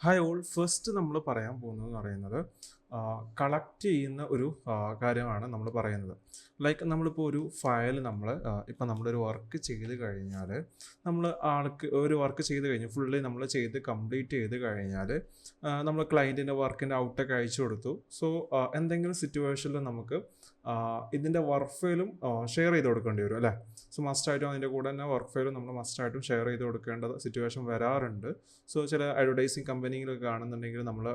Hi all first നമ്മൾ പറയാൻ പോകുന്നതെന്ന് പറയുന്നത് കളക്ട് ചെയ്യുന്ന ഒരു കാര്യമാണ് നമ്മൾ പറയുന്നത്. ലൈക്ക് നമ്മളിപ്പോൾ ഒരു ഫയൽ ഇപ്പം നമ്മളൊരു വർക്ക് ചെയ്ത് കഴിഞ്ഞാൽ നമ്മൾ ആൾക്ക് ഒരു വർക്ക് ചെയ്ത് കഴിഞ്ഞ് ഫുള്ളി നമ്മൾ ചെയ്ത് കംപ്ലീറ്റ് ചെയ്ത് കഴിഞ്ഞാൽ നമ്മൾ ക്ലയൻറ്റിൻ്റെ വർക്കിൻ്റെ ഔട്ടൊക്കെ അയച്ചു കൊടുത്തു. സോ എന്തെങ്കിലും സിറ്റുവേഷനിൽ നമുക്ക് ഇതിൻ്റെ വർക്ക് ഫയലും ഷെയർ ചെയ്ത് കൊടുക്കേണ്ടി വരും അല്ലേ. സോ മസ്റ്റായിട്ടും അതിൻ്റെ കൂടെ തന്നെ വർക്ക് ഫയലും നമ്മൾ മസ്റ്റായിട്ടും ഷെയർ ചെയ്ത് കൊടുക്കേണ്ട സിറ്റുവേഷൻ വരാറുണ്ട്. സോ ചില അഡ്വർടൈസിങ് കമ്പനികളൊക്കെ കാണുന്നുണ്ടെങ്കിൽ നമ്മൾ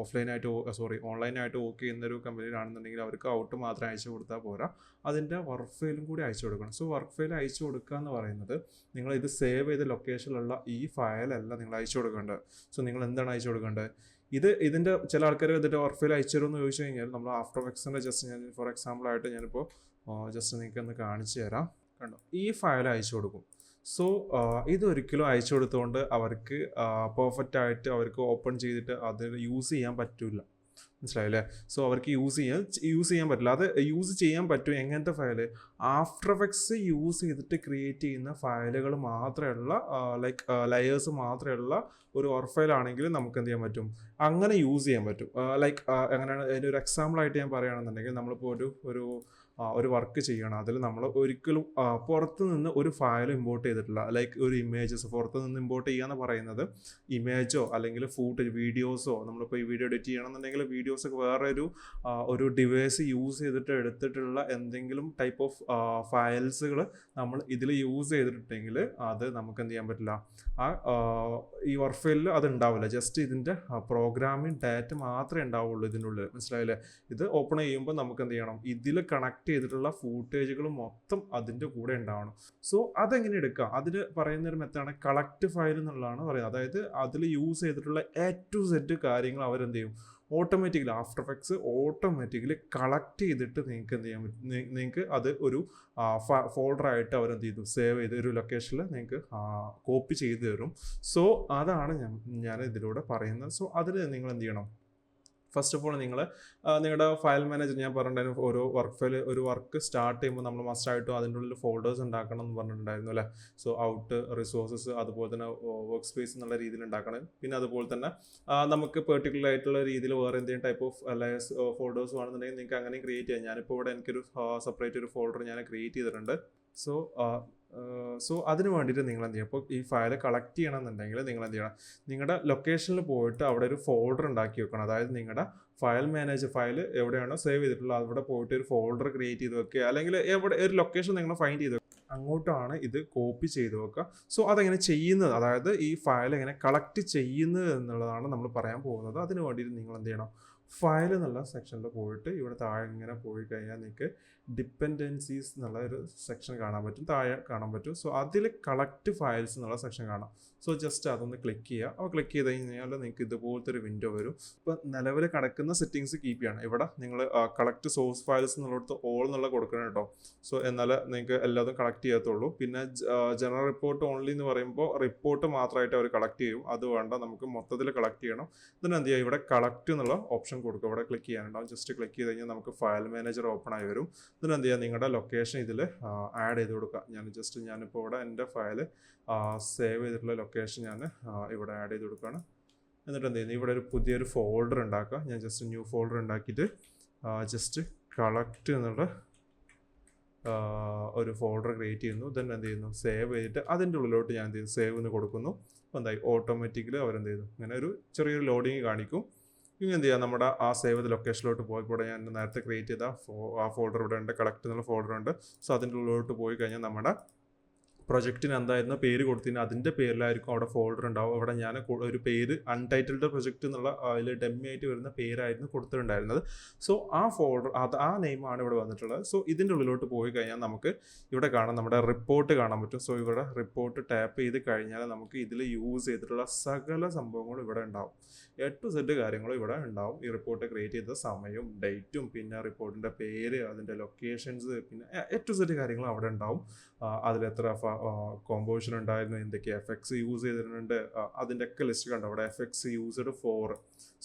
ഓൺലൈനായിട്ട് വർക്ക് ചെയ്യുന്നൊരു കമ്പനിയിലാണെന്നുണ്ടെങ്കിൽ അവർക്ക് ഔട്ട് മാത്രം അയച്ചു കൊടുത്താൽ പോരാ, അതിൻ്റെ വർക്ക് ഫയലും കൂടി അയച്ചു കൊടുക്കണം. സോ വർക്ക് ഫയൽ അയച്ചു കൊടുക്കുക എന്ന് പറയുന്നത് നിങ്ങൾ ഇത് സേവ് ചെയ്ത ലൊക്കേഷനിലുള്ള ഈ ഫയലല്ല നിങ്ങൾ അയച്ചു കൊടുക്കേണ്ടത്. സോ നിങ്ങൾ എന്താണ് അയച്ചു കൊടുക്കേണ്ടത്? ഇതിൻ്റെ ചില ആൾക്കാർ ഇതിൻ്റെ വർക്ക് ഫയൽ അയച്ചു തരുമെന്ന് ചോദിച്ചു കഴിഞ്ഞാൽ നമ്മൾ ആഫ്റ്റർ എഫക്ട്സിൻ്റെ ജസ്റ്റ് ഞാൻ ഫോർ എക്സാമ്പിളായിട്ട് ഞാനിപ്പോൾ ജസ്റ്റ് നിങ്ങൾക്ക് ഒന്ന് കാണിച്ചു തരാം. കണ്ടോ, ഈ ഫയൽ അയച്ചു കൊടുക്കും. സോ ഇതൊരിക്കലും അയച്ചു കൊടുത്തുകൊണ്ട് അവർക്ക് പെർഫെക്റ്റ് ആയിട്ട് അവർക്ക് ഓപ്പൺ ചെയ്തിട്ട് അത് യൂസ് ചെയ്യാൻ പറ്റില്ല. മനസ്സിലായില്ലേ? സോ അവർക്ക് യൂസ് ചെയ്യാൻ പറ്റില്ല. അത് യൂസ് ചെയ്യാൻ പറ്റും എങ്ങനത്തെ ഫയല്? ആഫ്റ്റർ എഫക്ട്സ് യൂസ് ചെയ്തിട്ട് ക്രിയേറ്റ് ചെയ്യുന്ന ഫയലുകൾ മാത്രമുള്ള ലൈക്ക് ലെയേഴ്സ് മാത്രമുള്ള ഒരു വർക്ക് ഫയൽ ആണെങ്കിൽ നമുക്ക് എന്ത് ചെയ്യാൻ പറ്റും? അങ്ങനെ യൂസ് ചെയ്യാൻ പറ്റും. ലൈക്ക് എങ്ങനെയാണ് അതിൻ്റെ ഒരു എക്സാമ്പിളായിട്ട് ഞാൻ പറയുകയാണെന്നുണ്ടെങ്കിൽ നമ്മളിപ്പോൾ ഒരു വർക്ക് ചെയ്യണം. അതിൽ നമ്മൾ ഒരിക്കലും പുറത്ത് നിന്ന് ഒരു ഫയൽ ഇമ്പോർട്ട് ചെയ്തിട്ടില്ല. ലൈക്ക് ഒരു ഇമേജസ് പുറത്ത് നിന്ന് ഇമ്പോർട്ട് ചെയ്യുക എന്ന് പറയുന്നത് ഇമേജോ അല്ലെങ്കിൽ വീഡിയോസോ, നമ്മളിപ്പോൾ ഈ വീഡിയോ എഡിറ്റ് ചെയ്യണമെന്നുണ്ടെങ്കിൽ വീഡിയോസൊക്കെ വേറെ ഒരു ഡിവൈസ് യൂസ് ചെയ്തിട്ട് എടുത്തിട്ടുള്ള എന്തെങ്കിലും ടൈപ്പ് ഓഫ് ഫയൽസുകൾ നമ്മൾ ഇതിൽ യൂസ് ചെയ്തിട്ടുണ്ടെങ്കിൽ അത് നമുക്ക് എന്ത് ചെയ്യാൻ പറ്റില്ല. ഈ വർക്ക് ഫയലിൽ അത് ഉണ്ടാവില്ല. ജസ്റ്റ് ഇതിൻ്റെ പ്രോഗ്രാമിംഗ് ഡാറ്റ മാത്രമേ ഉണ്ടാവുള്ളൂ ഇതിനുള്ളിൽ. മനസ്സിലായില്ലേ? ഇത് ഓപ്പൺ ചെയ്യുമ്പോൾ നമുക്ക് എന്ത് ചെയ്യണം? ഇതിൽ കണക്ട് ചെയ്തിട്ടുള്ള ഫൂട്ടേജുകൾ മൊത്തം അതിൻ്റെ കൂടെ ഉണ്ടാവണം. സോ അതെങ്ങനെ എടുക്കാം? അതിന് പറയുന്നൊരു മെത്തേഡാണ് കളക്ട് ഫയൽ എന്നുള്ളതാണ് പറയുന്നത്. അതായത് അതിൽ യൂസ് ചെയ്തിട്ടുള്ള A to Z കാര്യങ്ങൾ അവരെന്ത് ചെയ്യും? Automatically after effects automatically collect ചെയ്തിട്ട് നിങ്ങൾക്ക് എന്ത് ചെയ്യാൻ പറ്റും? നിങ്ങൾക്ക് അത് ഒരു ഫോൾഡറായിട്ട് അവരെന്ത് ചെയ്തു? സേവ് ചെയ്ത് ഒരു ലൊക്കേഷനിൽ നിങ്ങൾക്ക് കോപ്പി ചെയ്ത് തരും. സോ അതാണ് ഞാൻ ഇതിലൂടെ പറയുന്നത്. സോ അതിന് നിങ്ങൾ എന്ത് ചെയ്യണം? ഫസ്റ്റ് ഓഫ് ഓൾ നിങ്ങളുടെ ഫയൽ മാനേജർ ഞാൻ പറഞ്ഞിട്ടുണ്ടായിരുന്നു, ഒരു വർക്ക് സ്റ്റാർട്ട് ചെയ്യുമ്പോൾ നമ്മൾ മസ്റ്റായിട്ടും അതിൻ്റെ ഉള്ളിൽ ഫോൾഡേഴ്സ് ഉണ്ടാക്കണം എന്ന് പറഞ്ഞിട്ടുണ്ടായിരുന്നു അല്ലേ. സോ ഔട്ട്, റിസോഴ്സസ്, അതുപോലെ തന്നെ വർക്ക് സ്പേസ് എന്നുള്ള രീതിയിൽ ഉണ്ടാക്കണം. പിന്നെ അതുപോലെ തന്നെ നമുക്ക് പെർട്ടിക്കുലർ ആയിട്ടുള്ള രീതിയിൽ വേറെ എന്തെങ്കിലും ടൈപ്പ് ഓഫ് ലെയേഴ്സ് ഫോൾഡേഴ്സ് വേണമെന്നുണ്ടെങ്കിൽ നിങ്ങൾക്ക് അങ്ങനെ ക്രിയേറ്റ് ചെയ്യാം. ഞാനിപ്പോൾ ഇവിടെ എനിക്കൊരു സെപ്പറേറ്റ് ഒരു ഫോൾഡർ ഞാൻ ക്രിയേറ്റ് ചെയ്തിട്ടുണ്ട്. സോ അതിന് വേണ്ടിയിട്ട് നിങ്ങൾ എന്ത് ചെയ്യും? അപ്പോൾ ഈ ഫയൽ കളക്ട് ചെയ്യണമെന്നുണ്ടെങ്കിൽ നിങ്ങൾ എന്ത് ചെയ്യണം? നിങ്ങളുടെ ലൊക്കേഷനിൽ പോയിട്ട് അവിടെ ഒരു ഫോൾഡർ ഉണ്ടാക്കി വെക്കണം. അതായത് നിങ്ങളുടെ ഫയൽ മാനേജർ ഫയൽ എവിടെയാണോ സേവ് ചെയ്തിട്ടുള്ളത് അവിടെ പോയിട്ട് ഒരു ഫോൾഡർ ക്രിയേറ്റ് ചെയ്ത് വെക്കുക, അല്ലെങ്കിൽ എവിടെ ഒരു ലൊക്കേഷൻ നിങ്ങൾ ഫൈൻഡ് ചെയ്ത് അങ്ങോട്ടാണ് ഇത് കോപ്പി ചെയ്ത് വെക്കുക. സോ അതെങ്ങനെ ചെയ്യുന്നത്, അതായത് ഈ ഫയൽ എങ്ങനെ കളക്ട് ചെയ്യുന്നത് എന്നുള്ളതാണ് നമ്മൾ പറയാൻ പോകുന്നത്. അതിന് വേണ്ടിയിട്ട് നിങ്ങൾ എന്ത് ചെയ്യണം? ഫയൽ എന്നുള്ള സെക്ഷനിൽ പോയിട്ട് ഇവിടെ താഴെ ഇങ്ങനെ പോയി കഴിഞ്ഞാൽ നിങ്ങൾക്ക് ഡിപ്പെൻഡൻസീസ് എന്നുള്ള ഒരു സെക്ഷൻ കാണാൻ പറ്റും, താഴെ കാണാൻ പറ്റും. സോ അതിൽ കളക്ട് ഫയൽസ് എന്നുള്ള സെക്ഷൻ കാണാം. സോ ജസ്റ്റ് അതൊന്ന് ക്ലിക്ക് ചെയ്യുക. അപ്പോൾ ക്ലിക്ക് ചെയ്ത് കഴിഞ്ഞാൽ നിങ്ങൾക്ക് ഇതുപോലത്തെ ഒരു വിൻഡോ വരും. ഇപ്പോൾ നിലവിൽ കിടക്കുന്ന സെറ്റിങ്സ് കീപ്പ് ചെയ്യണം. ഇവിടെ നിങ്ങൾ കളക്ട് സോഴ്സ് ഫയൽസ് എന്നുള്ളടത്ത് ഓൾ എന്നുള്ള കൊടുക്കണം കേട്ടോ. സോ എന്നാലേ നിങ്ങൾക്ക് എല്ലാതും കളക്ട് ചെയ്യത്തുള്ളൂ. പിന്നെ ജനറൽ റിപ്പോർട്ട് ഓൺലി എന്ന് പറയുമ്പോൾ റിപ്പോർട്ട് മാത്രമായിട്ട് അവർ കളക്ട് ചെയ്യും. അത് വേണ്ട, നമുക്ക് മൊത്തത്തിൽ കളക്ട് ചെയ്യണം. ഇതിന് എന്ത് ചെയ്യുക? ഇവിടെ കളക്ട് എന്നുള്ള ഓപ്ഷൻ കൊടുക്കുക. ഇവിടെ ക്ലിക്ക് ചെയ്യാനുണ്ടാവും. ജസ്റ്റ് ക്ലിക്ക് ചെയ്ത് കഴിഞ്ഞാൽ നമുക്ക് ഫയൽ മാനേജർ ഓപ്പൺ ആയി വരും. ഇതിന് എന്ത് ചെയ്യുക? നിങ്ങളുടെ ലൊക്കേഷൻ ഇതിൽ ആഡ് ചെയ്ത് കൊടുക്കുക. ഞാനിപ്പോൾ ഇവിടെ എൻ്റെ ഫയൽ സേവ് ചെയ്തിട്ടുള്ള ലൊക്കേഷൻ ഞാൻ ഇവിടെ ആഡ് ചെയ്ത് കൊടുക്കുകയാണ്. എന്നിട്ട് എന്ത് ചെയ്യുന്നു? ഇവിടെ ഒരു പുതിയൊരു ഫോൾഡർ ഉണ്ടാക്കുക. ഞാൻ ജസ്റ്റ് ന്യൂ ഫോൾഡർ ഉണ്ടാക്കിയിട്ട് ജസ്റ്റ് കളക്ട് എന്നുള്ള ഒരു ഫോൾഡർ ക്രിയേറ്റ് ചെയ്യുന്നു. ദെൻ എന്ത് ചെയ്യുന്നു? സേവ് ചെയ്തിട്ട് അതിൻ്റെ ഉള്ളിലോട്ട് ഞാൻ എന്ത് ചെയ്യുന്നു? സേവ് എന്ന് കൊടുക്കുന്നു. അപ്പോൾ എന്തായി? ഓട്ടോമാറ്റിക്കലി അവരെന്ത് ചെയ്തു? ഇങ്ങനെ ഒരു ചെറിയൊരു ലോഡിങ് കാണിക്കും. ഇനി എന്ത് ചെയ്യുക? നമ്മുടെ ആ സേവ് ചെയ്ത ലൊക്കേഷനിലോട്ട് പോയപ്പോൾ ഞാൻ നേരത്തെ ക്രിയേറ്റ് ചെയ്ത ആ ഫോൾഡർ ഇവിടെ ഉണ്ട്, കളക്ട് എന്നുള്ള ഫോൾഡർ ഉണ്ട്. സോ അതിൻ്റെ ഉള്ളിലോട്ട് പോയി കഴിഞ്ഞാൽ നമ്മുടെ പ്രൊജക്റ്റിന് എന്തായിരുന്നു പേര് കൊടുത്തിന് അതിൻ്റെ പേരിലായിരിക്കും അവിടെ ഫോൾഡർ ഉണ്ടാവും. അവിടെ ഞാൻ ഒരു പേര് അൺടൈറ്റിൽഡ് പ്രൊജക്റ്റ് എന്നുള്ള അതിൽ ഡെമ്മി ആയിട്ട് വരുന്ന പേരായിരുന്നു കൊടുത്തിട്ടുണ്ടായിരുന്നത്. സോ ആ ഫോൾഡർ ആ നെയിമാണ് ഇവിടെ വന്നിട്ടുള്ളത്. സോ ഇതിൻ്റെ ഉള്ളിലോട്ട് പോയി കഴിഞ്ഞാൽ നമുക്ക് ഇവിടെ കാണാം, നമ്മുടെ റിപ്പോർട്ട് കാണാൻ പറ്റും. സോ ഇവിടെ റിപ്പോർട്ട് ടാപ്പ് ചെയ്ത് കഴിഞ്ഞാൽ നമുക്ക് ഇതിൽ യൂസ് ചെയ്തിട്ടുള്ള സകല സംഭവങ്ങളും ഇവിടെ ഉണ്ടാവും. A to Z കാര്യങ്ങളും ഇവിടെ ഉണ്ടാവും. ഈ റിപ്പോർട്ട് ക്രിയേറ്റ് ചെയ്ത സമയവും ഡേറ്റും പിന്നെ റിപ്പോർട്ടിൻ്റെ പേര്, അതിൻ്റെ ലൊക്കേഷൻസ്, പിന്നെ A to Z കാര്യങ്ങളും അവിടെ ഉണ്ടാവും. അതിലെത്ര കോമ്പോസിഷൻ ഉണ്ടായിരുന്നു, എന്തൊക്കെ എഫക്ട്സ് യൂസ് ചെയ്തിട്ടുണ്ട്, അതിൻ്റെയൊക്കെ ലിസ്റ്റ് കണ്ടോ അവിടെ. Effects used for,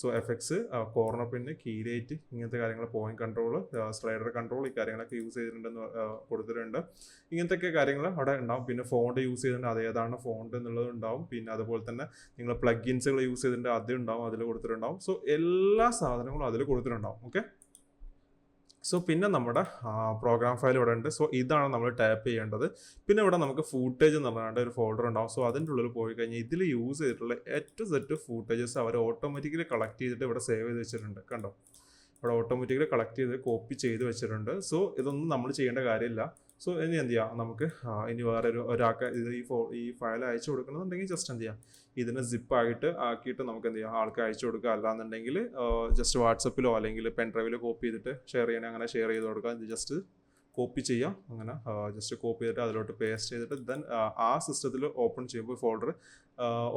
so effects corner pin, chelate, ഇങ്ങനത്തെ കാര്യങ്ങൾ, പോയിന്റ് കൺട്രോൾ, സ്ലൈഡർ കൺട്രോൾ, ഈ കാര്യങ്ങളൊക്കെ യൂസ് ചെയ്തിട്ടുണ്ടെന്ന് കൊടുത്തിട്ടുണ്ട്. ഇങ്ങനത്തെ കാര്യങ്ങൾ അവിടെ ഉണ്ടാവും. പിന്നെ ഫോണ്ട് യൂസ് ചെയ്തിട്ടുണ്ട്, അതേതാണ് ഫോണ്ട് എന്നുള്ളത് ഉണ്ടാവും. പിന്നെ അതുപോലെ തന്നെ നിങ്ങൾ പ്ലഗിൻസുകൾ യൂസ് ചെയ്തിട്ടുണ്ട്, അത് ഉണ്ടാവും, അതിൽ കൊടുത്തിട്ടുണ്ടാവും. സോ എല്ലാ സാധനങ്ങളും അതിൽ കൊടുത്തിട്ടുണ്ടാവും. ഓക്കെ, സോ പിന്നെ നമ്മുടെ പ്രോഗ്രാം ഫയൽ ഇവിടെ ഉണ്ട്. സോ ഇതാണ് നമ്മൾ ടാപ്പ് ചെയ്യേണ്ടത്. പിന്നെ ഇവിടെ നമുക്ക് ഫൂട്ടേജ് എന്ന് പറഞ്ഞാൽ ഒരു ഫോൾഡർ ഉണ്ടാവും. സോ അതിൻ്റെ ഉള്ളിൽ പോയി കഴിഞ്ഞാൽ ഇതിൽ യൂസ് ചെയ്തിട്ടുള്ള സെറ്റ് ഫൂട്ടേജസ് അവർ ഓട്ടോമാറ്റിക്കലി കളക്ട് ചെയ്തിട്ട് ഇവിടെ സേവ് ചെയ്ത് വെച്ചിട്ടുണ്ട്. കണ്ടോ, ഇവിടെ ഓട്ടോമാറ്റിക്കലി കളക്ട് ചെയ്ത് കോപ്പി ചെയ്ത് വെച്ചിട്ടുണ്ട്. സോ ഇതൊന്നും നമ്മൾ ചെയ്യേണ്ട കാര്യമില്ല. സോ ഇനി എന്ത് ചെയ്യാം, നമുക്ക് ഇനി ഒരാൾക്ക് ഇത് ഈ ഫയൽ അയച്ചു കൊടുക്കണമെന്നുണ്ടെങ്കിൽ ജസ്റ്റ് എന്ത് ചെയ്യാം, ഇതിനെ സിപ്പായിട്ട് ആക്കിയിട്ട് നമുക്ക് എന്ത് ചെയ്യാം, ആൾക്ക് അയച്ചു കൊടുക്കുക. അല്ലാന്നുണ്ടെങ്കിൽ ജസ്റ്റ് വാട്സപ്പിലോ അല്ലെങ്കിൽ പെൻഡ്രൈവിലോ കോപ്പി ചെയ്തിട്ട് ഷെയർ ചെയ്യണേ, അങ്ങനെ ഷെയർ ചെയ്ത് കൊടുക്കുക. ഇത് ജസ്റ്റ് കോപ്പി ചെയ്യാം. അങ്ങനെ ജസ്റ്റ് കോപ്പി ചെയ്തിട്ട് അതിലോട്ട് പേസ്റ്റ് ചെയ്തിട്ട് ദെൻ ആ സിസ്റ്റത്തിൽ ഓപ്പൺ ചെയ്യുമ്പോൾ, ഫോൾഡർ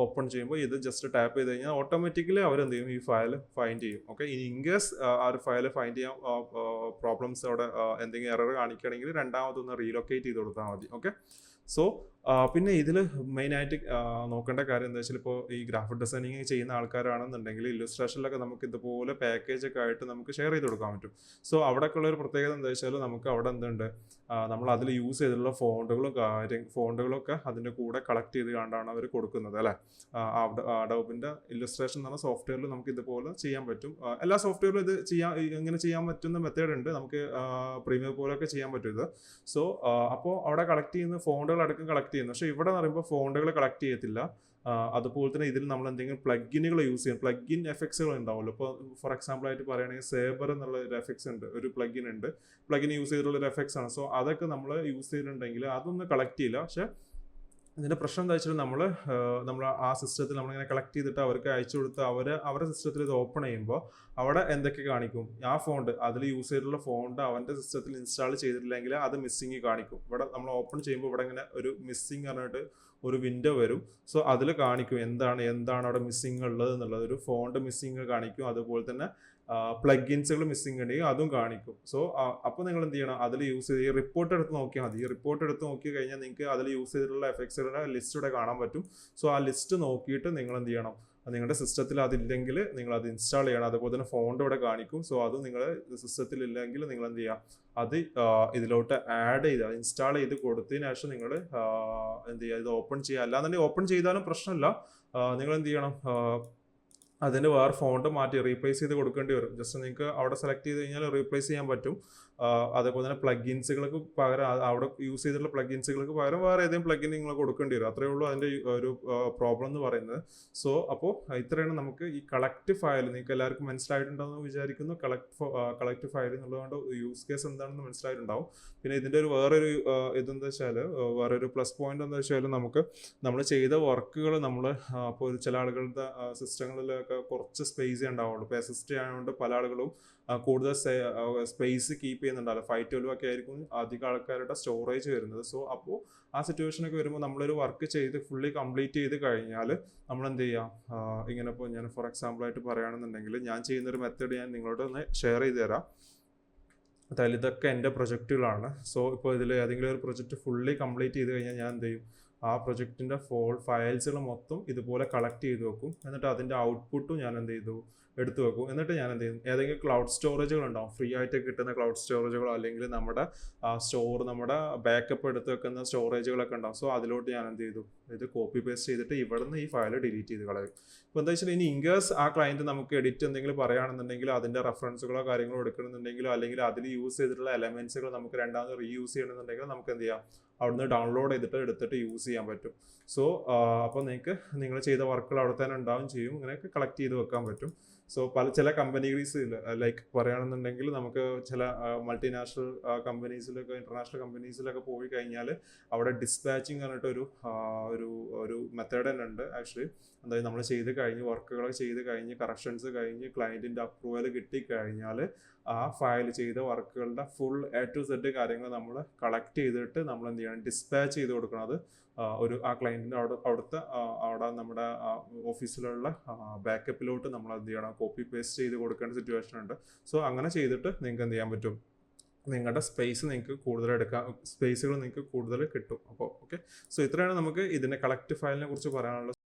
ഓപ്പൺ ചെയ്യുമ്പോൾ ഇത് ജസ്റ്റ് ടാപ്പ് ചെയ്ത് കഴിഞ്ഞാൽ ഓട്ടോമാറ്റിക്കലി അവരെന്ത് ചെയ്യും, ഈ ഫയൽ ഫൈൻഡ് ചെയ്യും. ഓക്കെ, ഇനി ഇൻകേസ് ആ ഒരു ഫയൽ ഫൈൻഡ് ചെയ്യാൻ പ്രോബ്ലംസ് അവിടെ എന്തെങ്കിലും എറർ കാണിക്കുകയാണെങ്കിൽ രണ്ടാമതൊന്ന് റീലൊക്കേറ്റ് ചെയ്ത് കൊടുത്താൽ മതി. ഓക്കെ, സോ പിന്നെ ഇതിൽ മെയിനായിട്ട് നോക്കേണ്ട കാര്യം എന്താ വെച്ചാൽ, ഇപ്പോൾ ഈ ഗ്രാഫിക് ഡിസൈനിങ് ചെയ്യുന്ന ആൾക്കാരാണെന്നുണ്ടെങ്കിൽ ഇല്ലുസ്ട്രേഷനിലൊക്കെ നമുക്ക് ഇതുപോലെ പാക്കേജൊക്കെ ആയിട്ട് നമുക്ക് ഷെയർ ചെയ്ത് കൊടുക്കാൻ പറ്റും. സോ അവിടെയൊക്കെ ഉള്ളൊരു പ്രത്യേകത എന്താ വെച്ചാൽ, നമുക്ക് അവിടെ എന്തുണ്ട്, നമ്മൾ അതിൽ യൂസ് ചെയ്തിട്ടുള്ള ഫോണ്ടുകളൊക്കെ അതിൻ്റെ കൂടെ കളക്ട് ചെയ്ത് കണ്ടാണ് അവർ കൊടുക്കുന്നത് അല്ലേ. അഡോബിൻ്റെ ഇല്ലുസ്ട്രേഷൻ എന്ന് പറഞ്ഞ സോഫ്റ്റ്വെയറിൽ നമുക്ക് ഇതുപോലെ ചെയ്യാൻ പറ്റും. എല്ലാ സോഫ്റ്റ്വെയറിലും ഇത് ഇങ്ങനെ ചെയ്യാൻ പറ്റുന്ന മെത്തേഡ് ഉണ്ട്. നമുക്ക് പ്രീമിയർ പോലൊക്കെ ചെയ്യാൻ പറ്റും ഇത്. സോ അപ്പോൾ അവിടെ കളക്ട് ചെയ്യുന്ന ഫോണ്ടുകൾ അടക്കം കളക്ട് ചെയ്യുന്നു. പക്ഷേ ഇവിടെ എന്ന് പറയുമ്പോൾ ഫോണ്ടുകൾ കളക്ട് ചെയ്യത്തില്ല. അതുപോലെ തന്നെ ഇതിൽ നമ്മൾ എന്തെങ്കിലും പ്ലഗിനുകൾ യൂസ് ചെയ്യും, പ്ലഗിൻ എഫക്ട്സുകൾ ഉണ്ടാവുമല്ലോ. ഇപ്പോൾ ഫോർ എക്സാമ്പിൾ ആയിട്ട് പറയുകയാണെങ്കിൽ സേബർ എന്നുള്ള ഒരു എഫക്ട്സ് ഉണ്ട്, ഒരു പ്ലഗിൻ ഉണ്ട്, പ്ലഗിൻ യൂസ് ചെയ്തിട്ടുള്ള ഒരു എഫക്ട്സ് ആണ്. സോ അതൊക്കെ നമ്മൾ യൂസ് ചെയ്തിട്ടുണ്ടെങ്കിൽ അതൊന്നും കളക്ട് ചെയ്യില്ല. പക്ഷേ ഇതിൻ്റെ പ്രശ്നം എന്താ വെച്ചാൽ, നമ്മൾ ആ സിസ്റ്റത്തിൽ നമ്മളിങ്ങനെ കളക്ട് ചെയ്തിട്ട് അവർക്ക് അയച്ചു കൊടുത്ത് അവരുടെ സിസ്റ്റത്തിൽ ഇത് ഓപ്പൺ ചെയ്യുമ്പോൾ അവിടെ എന്തൊക്കെ കാണിക്കും, ആ ഫോണ്ട് അതിൽ യൂസ് ചെയ്തിട്ടുള്ള ഫോണ്ട് അവൻ്റെ സിസ്റ്റത്തിൽ ഇൻസ്റ്റാൾ ചെയ്തിട്ടില്ലെങ്കിൽ അത് മിസ്സിങ് കാണിക്കും. ഇവിടെ നമ്മൾ ഓപ്പൺ ചെയ്യുമ്പോൾ ഇവിടെ ഇങ്ങനെ ഒരു മിസ്സിങ് പറഞ്ഞിട്ട് ഒരു വിൻഡോ വരും. സോ അതിൽ കാണിക്കും എന്താണ് അവിടെ മിസ്സിങ് ഉള്ളത് എന്നുള്ളത്. ഒരു ഫോണ്ട് മിസ്സിങ് കാണിക്കും, അതുപോലെ തന്നെ പ്ലഗിൻസുകൾ മിസ്സിങ് ഉണ്ടെങ്കിൽ അതും കാണിക്കും. സോ അപ്പോൾ നിങ്ങൾ എന്ത് ചെയ്യണം, അതിൽ യൂസ് ചെയ്ത് ഈ റിപ്പോർട്ട് എടുത്ത് നോക്കിയാൽ മതി. ഈ റിപ്പോർട്ട് എടുത്ത് നോക്കി കഴിഞ്ഞാൽ നിങ്ങൾക്ക് അതിൽ യൂസ് ചെയ്തിട്ടുള്ള എഫക്ട്സുകളുടെ ലിസ്റ്റ് ഇവിടെ കാണാൻ പറ്റും. സോ ആ ലിസ്റ്റ് നോക്കിയിട്ട് നിങ്ങൾ എന്ത് ചെയ്യണം, നിങ്ങളുടെ സിസ്റ്റത്തിൽ അതില്ലെങ്കിൽ നിങ്ങൾ അത് ഇൻസ്റ്റാൾ ചെയ്യണം. അതുപോലെ തന്നെ ഫോണ്ട് ഇവിടെ കാണിക്കും. സോ അത് നിങ്ങളുടെ സിസ്റ്റത്തിൽ ഇല്ലെങ്കിൽ നിങ്ങൾ എന്ത് ചെയ്യുക, അത് ഇതിലോട്ട് ആഡ് ചെയ്ത് ഇൻസ്റ്റാൾ ചെയ്ത് കൊടുത്തതിന് ശേഷം നിങ്ങൾ എന്ത് ചെയ്യുക, ഇത് ഓപ്പൺ ചെയ്യുക. അല്ലാന്നുണ്ടെങ്കിൽ ഓപ്പൺ ചെയ്താലും പ്രശ്നമില്ല, നിങ്ങൾ എന്ത് ചെയ്യണം, അതിൻ്റെ വേറെ ഫോണ്ട് മാറ്റി റീപ്ലേസ് ചെയ്ത് കൊടുക്കേണ്ടി വരും. ജസ്റ്റ് നിങ്ങൾക്ക് അവിടെ സെലക്ട് ചെയ്ത് കഴിഞ്ഞാൽ റീപ്ലേസ് ചെയ്യാൻ പറ്റും. അതേപോലെ തന്നെ പ്ലഗിൻസുകൾക്ക് പകരം അവിടെ യൂസ് ചെയ്തിട്ടുള്ള പ്ലഗിൻസുകൾക്ക് പകരം വേറെ ഏതെങ്കിലും പ്ലഗിൻ നിങ്ങൾ കൊടുക്കേണ്ടി വരും. അത്രയേ ഉള്ളൂ അതിൻ്റെ ഒരു പ്രോബ്ലം എന്ന് പറയുന്നത്. സോ അപ്പോൾ ഇത്രയാണ് നമുക്ക് ഈ കളക്ട് ഫയൽ, നിങ്ങൾക്ക് എല്ലാവർക്കും മനസ്സിലായിട്ടുണ്ടാവുമെന്ന് വിചാരിക്കുന്നു. കളക്ട് ഫയൽ എന്നുള്ളതുകൊണ്ട് യൂസ് കേസ് എന്താണെന്ന് മനസ്സിലായിട്ടുണ്ടാവും. പിന്നെ ഇതിൻ്റെ വേറൊരു ഇതെന്താ വെച്ചാൽ, വേറൊരു പ്ലസ് പോയിന്റ് എന്താ വെച്ചാൽ, നമ്മൾ ചെയ്ത വർക്കുകൾ ഇപ്പോൾ ചില ആളുകളുടെ സിസ്റ്റങ്ങളിലൊക്കെ കുറച്ച് സ്പേസ് ഉണ്ടാവുള്ളൂ. ഇപ്പോൾ SSD ആയതുകൊണ്ട് പല ആളുകളും കൂടുതൽ സ്പേസ് കീപ്പ് ചെയ്യുന്നുണ്ടല്ലോ. 512 ഒക്കെ ആയിരിക്കും അധികം ആൾക്കാരുടെ സ്റ്റോറേജ് വരുന്നത്. സോ അപ്പോൾ ആ സിറ്റുവേഷനൊക്കെ വരുമ്പോൾ നമ്മളൊരു വർക്ക് ചെയ്ത് ഫുള്ളി കംപ്ലീറ്റ് ചെയ്ത് കഴിഞ്ഞാൽ നമ്മൾ എന്ത് ചെയ്യാം, ഇങ്ങനെ ഇപ്പോൾ ഞാൻ ഫോർ എക്സാമ്പിൾ ആയിട്ട് പറയുകയാണെന്നുണ്ടെങ്കിൽ ഞാൻ ചെയ്യുന്നൊരു മെത്തേഡ് ഞാൻ നിങ്ങളോട് ഒന്ന് ഷെയർ ചെയ്ത് തരാം. അതായത് ഇതൊക്കെ എൻ്റെ പ്രൊജക്റ്റുകളാണ്. സോ ഇപ്പോൾ ഇതിൽ ഏതെങ്കിലും ഒരു പ്രൊജക്റ്റ് ഫുള്ളി കംപ്ലീറ്റ് ചെയ്ത് കഴിഞ്ഞാൽ ഞാൻ എന്ത് ചെയ്യും, ആ പ്രൊജക്റ്റിൻ്റെ ഫയൽസുകൾ മൊത്തം ഇതുപോലെ കളക്ട് ചെയ്ത് വെക്കും. എന്നിട്ട് അതിൻ്റെ ഔട്ട്പുട്ടും ഞാൻ എന്ത് ചെയ്തു, എടുത്തു വെക്കും. എന്നിട്ട് ഞാൻ എന്ത് ചെയ്യും, ഏതെങ്കിലും ക്ലൗഡ് സ്റ്റോറേജുകൾ ഉണ്ടാവും, ഫ്രീ ആയിട്ട് കിട്ടുന്ന ക്ലൗഡ് സ്റ്റോറേജുകളോ അല്ലെങ്കിൽ നമ്മുടെ ബാക്കപ്പ് എടുത്ത് വെക്കുന്ന സ്റ്റോറേജുകളൊക്കെ ഉണ്ടാവും. സോ അതിലോട്ട് ഞാൻ എന്ത് ചെയ്തു, ഇത് കോപ്പി പേസ്റ്റ് ചെയ്തിട്ട് ഇവിടെ നിന്ന് ഈ ഫയൽ ഡിലീറ്റ് ചെയ്ത് കളയും. ഇപ്പോൾ എന്താ വെച്ചാൽ, ഇനി ഇൻകേസ് ആ ക്ലയൻറ്റ് നമുക്ക് എഡിറ്റ് എന്തെങ്കിലും പറയുകയാണെന്നുണ്ടെങ്കിൽ അതിൻ്റെ റെഫറൻസുകളോ കാര്യങ്ങളോ എടുക്കണമെന്നുണ്ടെങ്കിലോ അല്ലെങ്കിൽ അതിൽ യൂസ് ചെയ്തിട്ടുള്ള എലമെൻസുകൾ നമുക്ക് രണ്ടാമത് റീയൂസ് ചെയ്യണമെന്നുണ്ടെങ്കിൽ നമുക്ക് എന്ത് ചെയ്യാം, അവിടുന്ന് ഡൗൺലോഡ് ചെയ്തിട്ട് എടുത്തിട്ട് യൂസ് ചെയ്യാൻ പറ്റും. സോ അപ്പോൾ നിങ്ങൾ ചെയ്ത വർക്കുകൾ അവിടെ തന്നെ ഉണ്ടാവും ചെയ്യും. ഇങ്ങനെയൊക്കെ കളക്ട് ചെയ്ത് വെക്കാൻ പറ്റും. സോ ചില കമ്പനീസ് ലൈക്ക് പറയുകയാണെന്നുണ്ടെങ്കിൽ നമുക്ക് ചില മൾട്ടിനാഷണൽ കമ്പനീസിലൊക്കെ ഇന്റർനാഷണൽ കമ്പനീസിലൊക്കെ പോയി കഴിഞ്ഞാൽ അവിടെ ഡിസ്പാച്ചിങ് പറഞ്ഞിട്ട് ഒരു മെത്തേഡ് തന്നെ ഉണ്ട് ആക്ച്വലി. അതായത് നമ്മൾ വർക്കുകളൊക്കെ ചെയ്ത് കഴിഞ്ഞ് കറക്ഷൻസ് കഴിഞ്ഞ് ക്ലയൻറ്റിൻ്റെ അപ്രൂവൽ കിട്ടിക്കഴിഞ്ഞാൽ ആ ഫയൽ ചെയ്ത വർക്കുകളുടെ ഫുൾ A to Z കാര്യങ്ങൾ നമ്മൾ കളക്ട് ചെയ്തിട്ട് നമ്മൾ എന്ത് ചെയ്യണം, ഡിസ്പാച്ച് ചെയ്ത് കൊടുക്കണം. അത് ആ ക്ലയൻറ്റിൻ്റെ അവിടെ നമ്മുടെ ഓഫീസിലുള്ള ബാക്കപ്പിലോട്ട് നമ്മൾ എന്ത് ചെയ്യണം, കോപ്പി പേസ്റ്റ് ചെയ്ത് കൊടുക്കേണ്ട സിറ്റുവേഷൻ ഉണ്ട്. സോ അങ്ങനെ ചെയ്തിട്ട് നിങ്ങൾക്ക് എന്ത് ചെയ്യാൻ പറ്റും, നിങ്ങളുടെ സ്പേസ് നിങ്ങൾക്ക് കൂടുതൽ എടുക്കാം, സ്പേസുകൾ നിങ്ങൾക്ക് കൂടുതൽ കിട്ടും. അപ്പോൾ ഓക്കെ, സോ ഇത്രയാണ് നമുക്ക് ഇതിൻ്റെ കളക്ട് ഫയലിനെ കുറിച്ച് പറയാനുള്ളത്.